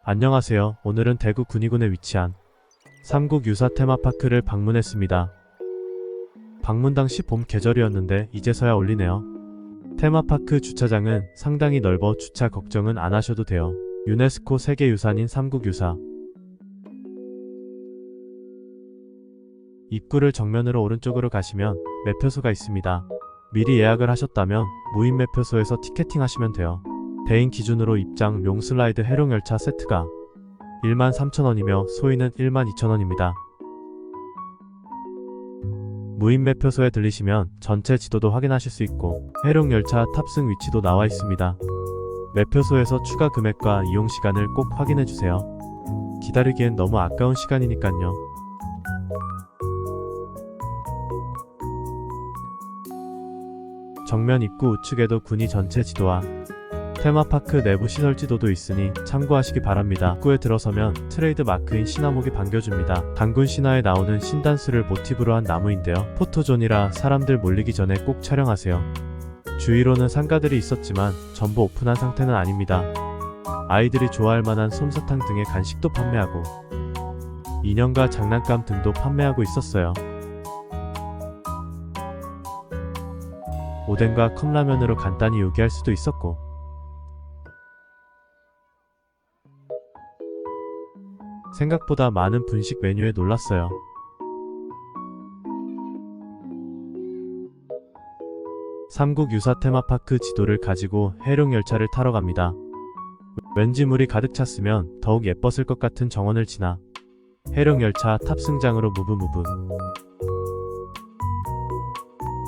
안녕하세요. 오늘은 대구 군위군에 위치한 삼국유사 테마파크를 방문했습니다. 방문 당시 봄 계절이었는데 이제서야 올리네요. 테마파크 주차장은 상당히 넓어 주차 걱정은 안 하셔도 돼요. 유네스코 세계유산인 삼국유사. 입구를 정면으로 오른쪽으로 가시면 매표소가 있습니다. 미리 예약을 하셨다면 무인 매표소에서 티켓팅 하시면 돼요. 대인 기준으로 입장 룡 슬라이드 해룡열차 세트가 13,000원이며 소인은 12,000원입니다. 무인 매표소에 들리시면 전체 지도도 확인하실 수 있고 해룡열차 탑승 위치도 나와 있습니다. 매표소에서 추가 금액과 이용 시간을 꼭 확인해주세요. 기다리기엔 너무 아까운 시간이니깐요. 정면 입구 우측에도 군위 전체 지도와 테마파크 내부 시설 지도도 있으니 참고하시기 바랍니다. 입구에 들어서면 트레이드 마크인 신화목이 반겨줍니다. 단군 신화에 나오는 신단수를 모티브로 한 나무인데요. 포토존이라 사람들 몰리기 전에 꼭 촬영하세요. 주위로는 상가들이 있었지만 전부 오픈한 상태는 아닙니다. 아이들이 좋아할 만한 솜사탕 등의 간식도 판매하고 인형과 장난감 등도 판매하고 있었어요. 오뎅과 컵라면으로 간단히 요기할 수도 있었고 생각보다 많은 분식 메뉴에 놀랐어요. 삼국유사 테마파크 지도를 가지고 해룡열차를 타러 갑니다. 왠지 물이 가득 찼으면 더욱 예뻤을 것 같은 정원을 지나 해룡열차 탑승장으로 무브무브.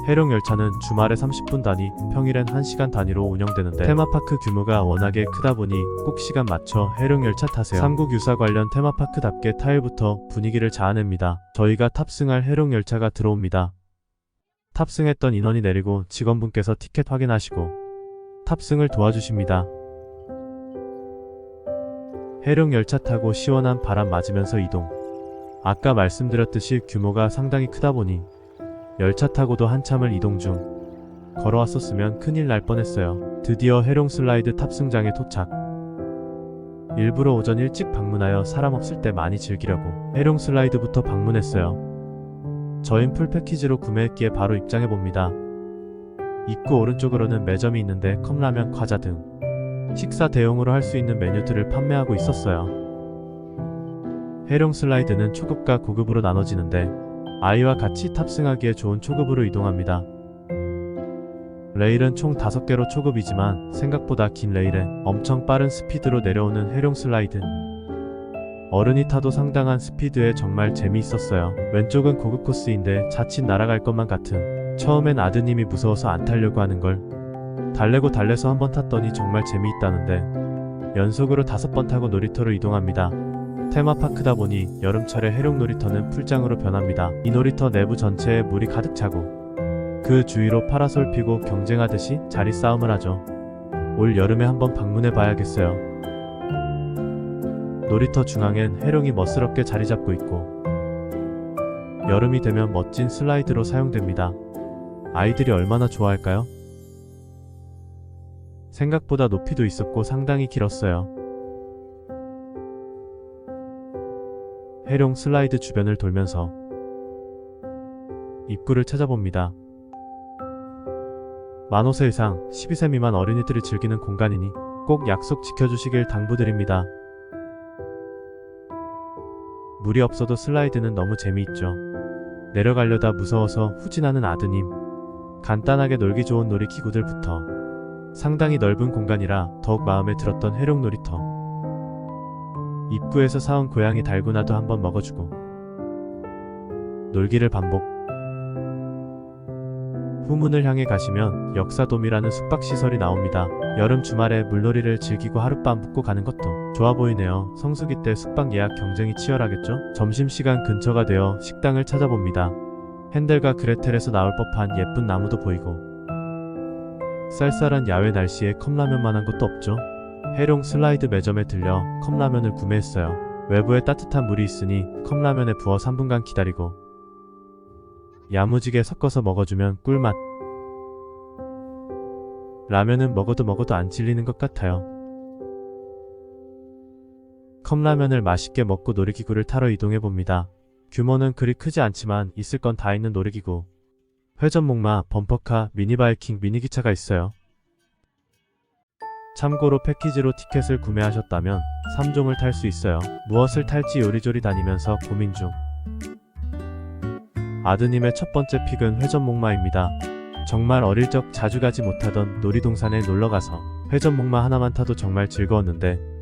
해룡열차는 주말에 30분 단위, 평일엔 1시간 단위로 운영되는데 테마파크 규모가 워낙에 크다 보니 꼭 시간 맞춰 해룡열차 타세요. 삼국유사 관련 테마파크답게 타일부터 분위기를 자아냅니다. 저희가 탑승할 해룡열차가 들어옵니다. 탑승했던 인원이 내리고 직원분께서 티켓 확인하시고 탑승을 도와주십니다. 해룡열차 타고 시원한 바람 맞으면서 이동. 아까 말씀드렸듯이 규모가 상당히 크다 보니 열차 타고도 한참을 이동 중. 걸어왔었으면 큰일 날 뻔했어요. 드디어 해룡 슬라이드 탑승장에 도착. 일부러 오전 일찍 방문하여 사람 없을 때 많이 즐기려고 해룡 슬라이드부터 방문했어요. 저흰 풀 패키지로 구매했기에 바로 입장해봅니다. 입구 오른쪽으로는 매점이 있는데 컵라면, 과자 등 식사 대용으로 할 수 있는 메뉴들을 판매하고 있었어요. 해룡 슬라이드는 초급과 고급으로 나눠지는데 아이와 같이 탑승하기에 좋은 초급으로 이동합니다. 레일은 총 5개로 초급이지만 생각보다 긴 레일에 엄청 빠른 스피드로 내려오는 해룡 슬라이드. 어른이 타도 상당한 스피드에 정말 재미있었어요. 왼쪽은 고급 코스인데 자칫 날아갈 것만 같은. 처음엔 아드님이 무서워서 안 타려고 하는 걸 달래고 달래서 한번 탔더니 정말 재미있다는데 연속으로 5번 타고 놀이터로 이동합니다. 테마파크다 보니 여름철에 해룡 놀이터는 풀장으로 변합니다. 이 놀이터 내부 전체에 물이 가득 차고 그 주위로 파라솔 피고 경쟁하듯이 자리 싸움을 하죠. 올 여름에 한번 방문해 봐야겠어요. 놀이터 중앙엔 해룡이 멋스럽게 자리 잡고 있고 여름이 되면 멋진 슬라이드로 사용됩니다. 아이들이 얼마나 좋아할까요? 생각보다 높이도 있었고 상당히 길었어요. 해룡 슬라이드 주변을 돌면서 입구를 찾아봅니다. 만 5세 이상 12세 미만 어린이들이 즐기는 공간이니 꼭 약속 지켜주시길 당부드립니다. 물이 없어도 슬라이드는 너무 재미있죠. 내려가려다 무서워서 후진하는 아드님, 간단하게 놀기 좋은 놀이기구들부터 상당히 넓은 공간이라 더욱 마음에 들었던 해룡 놀이터. 입구에서 사온 고양이 달고나도 한번 먹어주고 놀기를 반복. 후문을 향해 가시면 역사돔이라는 숙박시설이 나옵니다. 여름 주말에 물놀이를 즐기고 하룻밤 묵고 가는 것도 좋아 보이네요. 성수기 때 숙박 예약 경쟁이 치열하겠죠? 점심시간 근처가 되어 식당을 찾아봅니다. 헨델과 그레텔에서 나올 법한 예쁜 나무도 보이고 쌀쌀한 야외 날씨에 컵라면만한 것도 없죠? 해룡 슬라이드 매점에 들려 컵라면을 구매했어요. 외부에 따뜻한 물이 있으니 컵라면에 부어 3분간 기다리고 야무지게 섞어서 먹어주면 꿀맛. 라면은 먹어도 안 질리는 것 같아요. 컵라면을 맛있게 먹고 놀이기구를 타러 이동해봅니다. 규모는 그리 크지 않지만 있을 건 다 있는 놀이기구. 회전목마, 범퍼카, 미니바이킹, 미니기차가 있어요. 참고로 패키지로 티켓을 구매하셨다면 3종을 탈 수 있어요. 무엇을 탈지 요리조리 다니면서 고민 중. 아드님의 첫 번째 픽은 회전목마입니다. 정말 어릴 적 자주 가지 못하던 놀이동산에 놀러가서 회전목마 하나만 타도 정말 즐거웠는데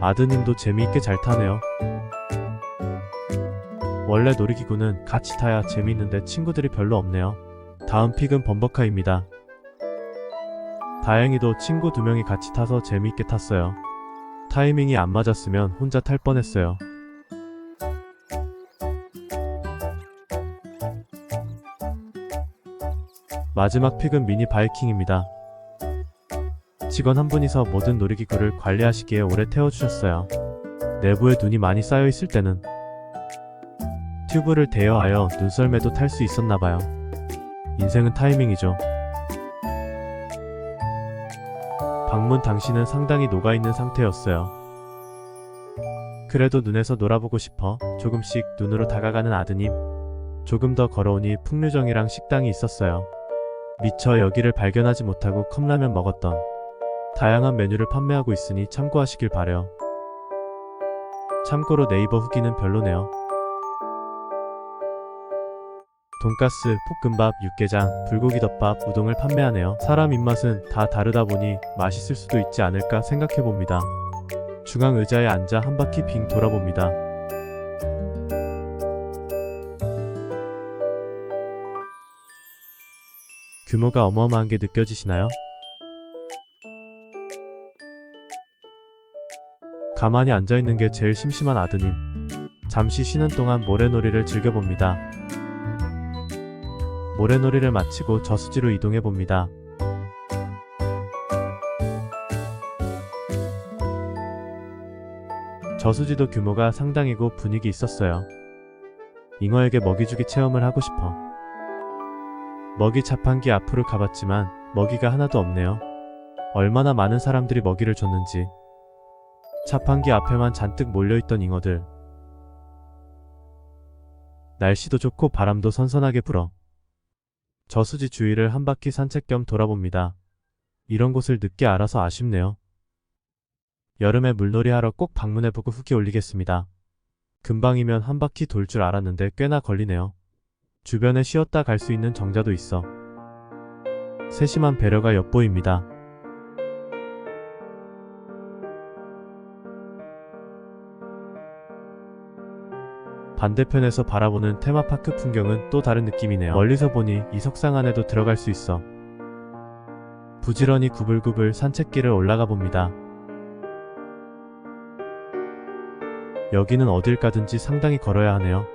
아드님도 재미있게 잘 타네요. 원래 놀이기구는 같이 타야 재미있는데 친구들이 별로 없네요. 다음 픽은 범버카입니다. 다행히도 친구 2명이 같이 타서 재미있게 탔어요. 타이밍이 안 맞았으면 혼자 탈 뻔했어요. 마지막 픽은 미니 바이킹입니다. 직원 한 분이서 모든 놀이기구를 관리하시기에 오래 태워주셨어요. 내부에 눈이 많이 쌓여 있을 때는 튜브를 대여하여 눈썰매도 탈 수 있었나봐요. 인생은 타이밍이죠. 방문 당시는 상당히 녹아있는 상태였어요. 그래도 눈에서 놀아보고 싶어 조금씩 눈으로 다가가는 아드님. 조금 더 걸어오니 풍류정이랑 식당이 있었어요. 미처 여기를 발견하지 못하고 컵라면 먹었던. 다양한 메뉴를 판매하고 있으니 참고하시길 바래요. 참고로 네이버 후기는 별로네요. 돈가스, 볶음밥, 육개장, 불고기덮밥, 우동을 판매하네요. 사람 입맛은 다 다르다 보니 맛있을 수도 있지 않을까 생각해봅니다. 중앙 의자에 앉아 한 바퀴 빙 돌아봅니다. 규모가 어마어마한 게 느껴지시나요? 가만히 앉아있는 게 제일 심심한 아드님. 잠시 쉬는 동안 모래놀이를 즐겨봅니다. 모래놀이를 마치고 저수지로 이동해봅니다. 저수지도 규모가 상당히고 분위기 있었어요. 잉어에게 먹이주기 체험을 하고 싶어. 먹이 자판기 앞으로 가봤지만 먹이가 하나도 없네요. 얼마나 많은 사람들이 먹이를 줬는지. 자판기 앞에만 잔뜩 몰려있던 잉어들. 날씨도 좋고 바람도 선선하게 불어. 저수지 주위를 한 바퀴 산책 겸 돌아봅니다. 이런 곳을 늦게 알아서 아쉽네요. 여름에 물놀이 하러 꼭 방문해보고 후기 올리겠습니다. 금방이면 한 바퀴 돌 줄 알았는데 꽤나 걸리네요. 주변에 쉬었다 갈 수 있는 정자도 있어. 세심한 배려가 엿보입니다. 반대편에서 바라보는 테마파크 풍경은 또 다른 느낌이네요. 멀리서 보니 이 석상 안에도 들어갈 수 있어. 부지런히 구불구불 산책길을 올라가 봅니다. 여기는 어딜 가든지 상당히 걸어야 하네요.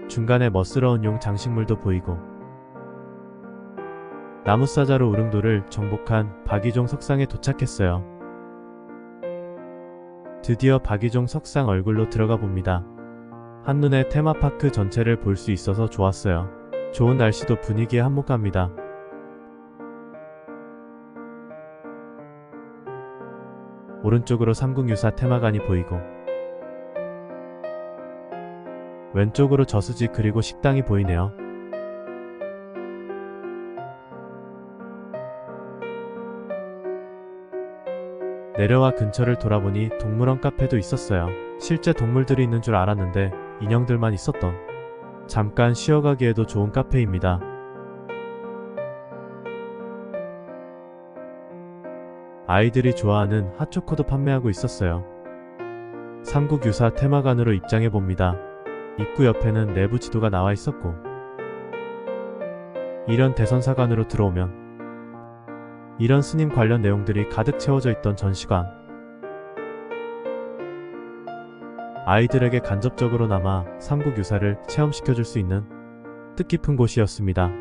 중간에 멋스러운 용 장식물도 보이고 나무사자로 우릉도를 정복한 박이종 석상에 도착했어요. 드디어 박이종 석상 얼굴로 들어가 봅니다. 한눈에 테마파크 전체를 볼 수 있어서 좋았어요. 좋은 날씨도 분위기에 한몫합니다. 오른쪽으로 삼국유사 테마관이 보이고 왼쪽으로 저수지 그리고 식당이 보이네요. 내려와 근처를 돌아보니 동물원 카페도 있었어요. 실제 동물들이 있는 줄 알았는데 인형들만 있었던. 잠깐 쉬어가기에도 좋은 카페입니다. 아이들이 좋아하는 핫초코도 판매하고 있었어요. 삼국유사 테마관으로 입장해봅니다. 입구 옆에는 내부 지도가 나와 있었고 이런 대선사관으로 들어오면 이런 스님 관련 내용들이 가득 채워져 있던 전시관. 아이들에게 간접적으로나마 삼국유사를 체험시켜줄 수 있는 뜻깊은 곳이었습니다.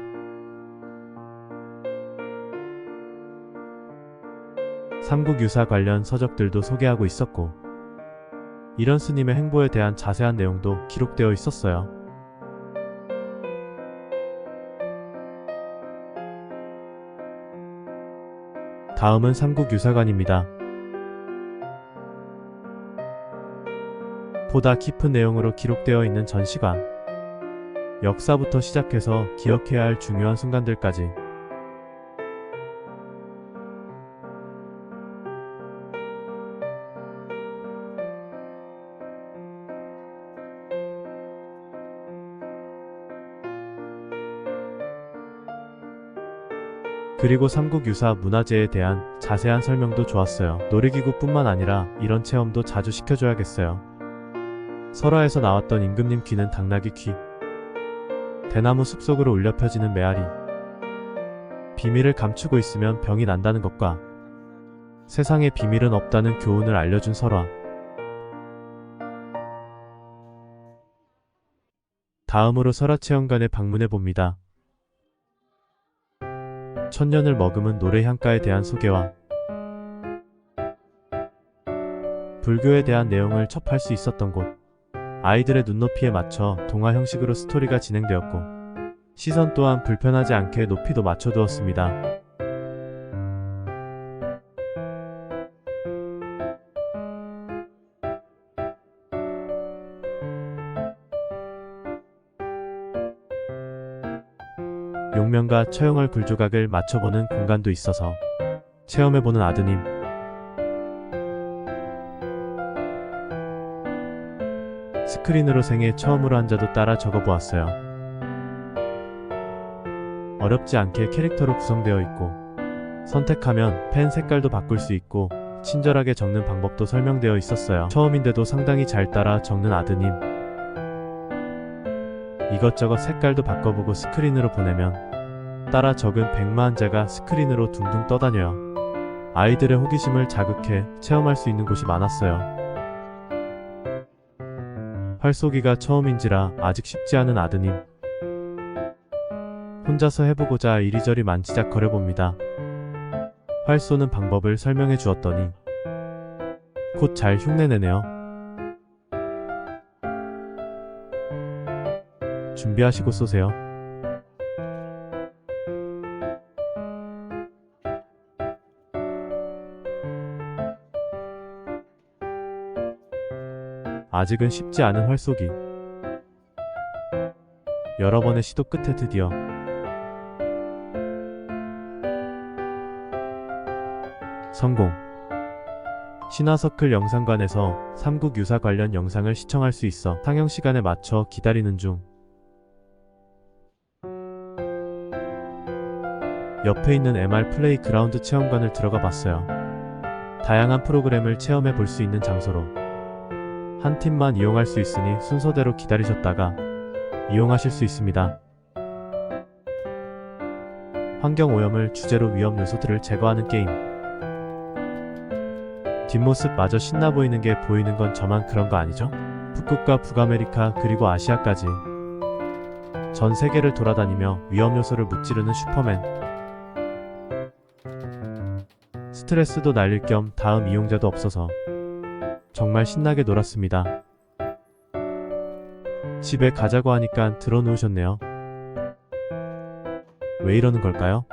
삼국유사 관련 서적들도 소개하고 있었고 이런 스님의 행보에 대한 자세한 내용도 기록되어 있었어요. 다음은 삼국유사관입니다. 보다 깊은 내용으로 기록되어 있는 전시관. 역사부터 시작해서 기억해야 할 중요한 순간들까지. 그리고 삼국유사 문화재에 대한 자세한 설명도 좋았어요. 놀이기구뿐만 아니라 이런 체험도 자주 시켜줘야겠어요. 설화에서 나왔던 임금님 귀는 당나귀 귀, 대나무 숲속으로 울려 펴지는 메아리, 비밀을 감추고 있으면 병이 난다는 것과 세상에 비밀은 없다는 교훈을 알려준 설화. 다음으로 설화체험관에 방문해봅니다. 천년을 머금은 노래향가에 대한 소개와 불교에 대한 내용을 접할 수 있었던 곳. 아이들의 눈높이에 맞춰 동화 형식으로 스토리가 진행되었고 시선 또한 불편하지 않게 높이도 맞춰두었습니다. 용면과 처형할 굴조각을 맞춰보는 공간도 있어서 체험해보는 아드님. 스크린으로 생애 처음으로 한자도 따라 적어보았어요. 어렵지 않게 캐릭터로 구성되어 있고 선택하면 펜 색깔도 바꿀 수 있고 친절하게 적는 방법도 설명되어 있었어요. 처음인데도 상당히 잘 따라 적는 아드님. 이것저것 색깔도 바꿔보고 스크린으로 보내면 따라 적은 백마 한자가 스크린으로 둥둥 떠다녀요. 아이들의 호기심을 자극해 체험할 수 있는 곳이 많았어요. 활쏘기가 처음인지라 아직 쉽지 않은 아드님. 혼자서 해보고자 이리저리 만지작거려봅니다. 활 쏘는 방법을 설명해 주었더니 곧 잘 흉내내네요. 준비하시고 쏘세요. 아직은 쉽지 않은 활쏘기. 여러 번의 시도 끝에 드디어 성공. 신화서클 영상관에서 삼국유사 관련 영상을 시청할 수 있어 상영 시간에 맞춰 기다리는 중. 옆에 있는 MR 플레이그라운드 체험관을 들어가 봤어요. 다양한 프로그램을 체험해 볼 수 있는 장소로 한 팀만 이용할 수 있으니 순서대로 기다리셨다가 이용하실 수 있습니다. 환경오염을 주제로 위험 요소들을 제거하는 게임. 뒷모습 마저 신나 보이는 게 보이는 건 저만 그런 거 아니죠? 북극과 북아메리카 그리고 아시아까지 전 세계를 돌아다니며 위험 요소를 무찌르는 슈퍼맨. 스트레스도 날릴 겸 다음 이용자도 없어서 정말 신나게 놀았습니다. 집에 가자고 하니까 들어놓으셨네요. 왜 이러는 걸까요?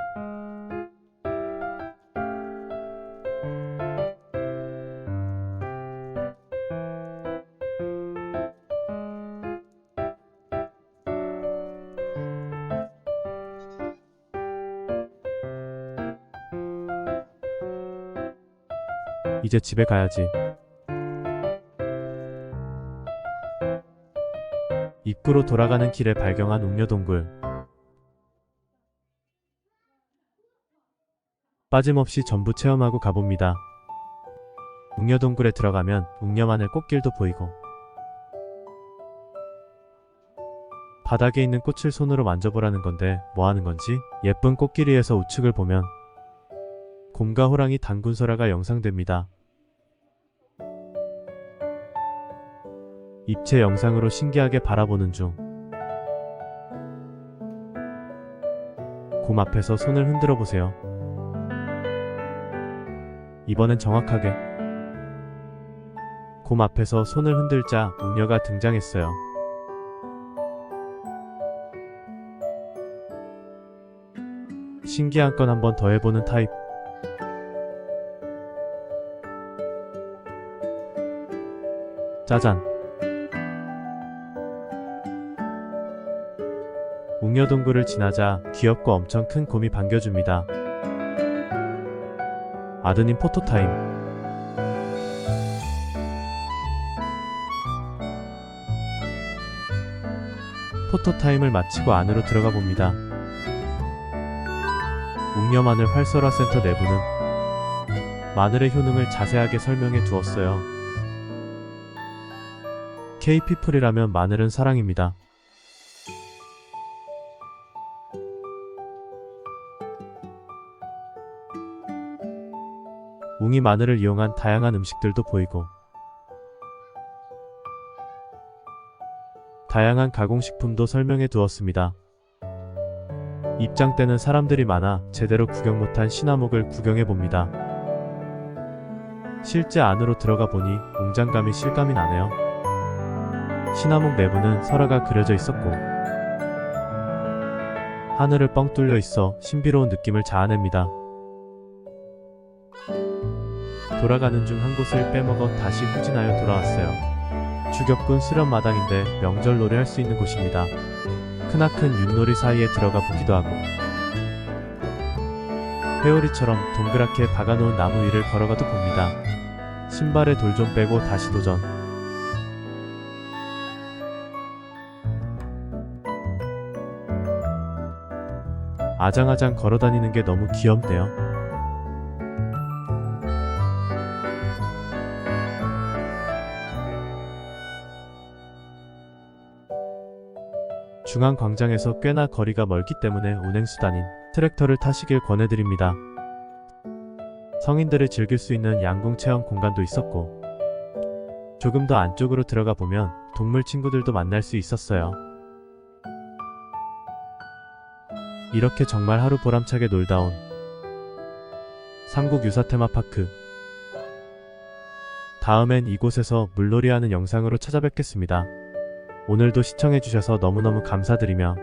이제 집에 가야지. 입구로 돌아가는 길에 발견한 웅녀동굴. 빠짐없이 전부 체험하고 가봅니다. 웅녀동굴에 들어가면 웅녀마늘 꽃길도 보이고 바닥에 있는 꽃을 손으로 만져보라는 건데 뭐 하는 건지. 예쁜 꽃길이에서 우측을 보면 곰과 호랑이 단군설화가 영상됩니다. 입체 영상으로 신기하게 바라보는 중. 곰 앞에서 손을 흔들어 보세요. 이번엔 정확하게. 곰 앞에서 손을 흔들자 웅녀가 등장했어요. 신기한 건 한 번 더 해보는 타입. 짜잔. 웅녀동굴을 지나자 귀엽고 엄청 큰 곰이 반겨줍니다. 아드님 포토타임. 포토타임을 마치고 안으로 들어가 봅니다. 웅녀 마늘 활설화 센터 내부는 마늘의 효능을 자세하게 설명해 두었어요. K-피플이라면 마늘은 사랑입니다. 웅이 마늘을 이용한 다양한 음식들도 보이고 다양한 가공식품도 설명해 두었습니다. 입장 때는 사람들이 많아 제대로 구경 못한 시나목을 구경해 봅니다. 실제 안으로 들어가 보니 웅장감이 실감이 나네요. 시나목 내부는 설화가 그려져 있었고 하늘을 뻥 뚫려 있어 신비로운 느낌을 자아냅니다. 돌아가는 중 한 곳을 빼먹어 다시 후진하여 돌아왔어요. 주격군 수련 마당인데 명절 놀이 할 수 있는 곳입니다. 크나큰 윷놀이 사이에 들어가 보기도 하고 회오리처럼 동그랗게 박아놓은 나무 위를 걸어가도 봅니다. 신발에 돌 좀 빼고 다시 도전. 아장아장 걸어다니는 게 너무 귀엽네요. 중앙광장에서 꽤나 거리가 멀기 때문에 운행수단인 트랙터를 타시길 권해드립니다. 성인들이 즐길 수 있는 양궁체험 공간도 있었고 조금 더 안쪽으로 들어가 보면 동물 친구들도 만날 수 있었어요. 이렇게 정말 하루 보람차게 놀다 온 삼국유사 테마파크. 다음엔 이곳에서 물놀이하는 영상으로 찾아뵙겠습니다. 오늘도 시청해주셔서 너무너무 감사드리며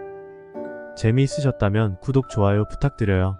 재미있으셨다면 구독, 좋아요 부탁드려요.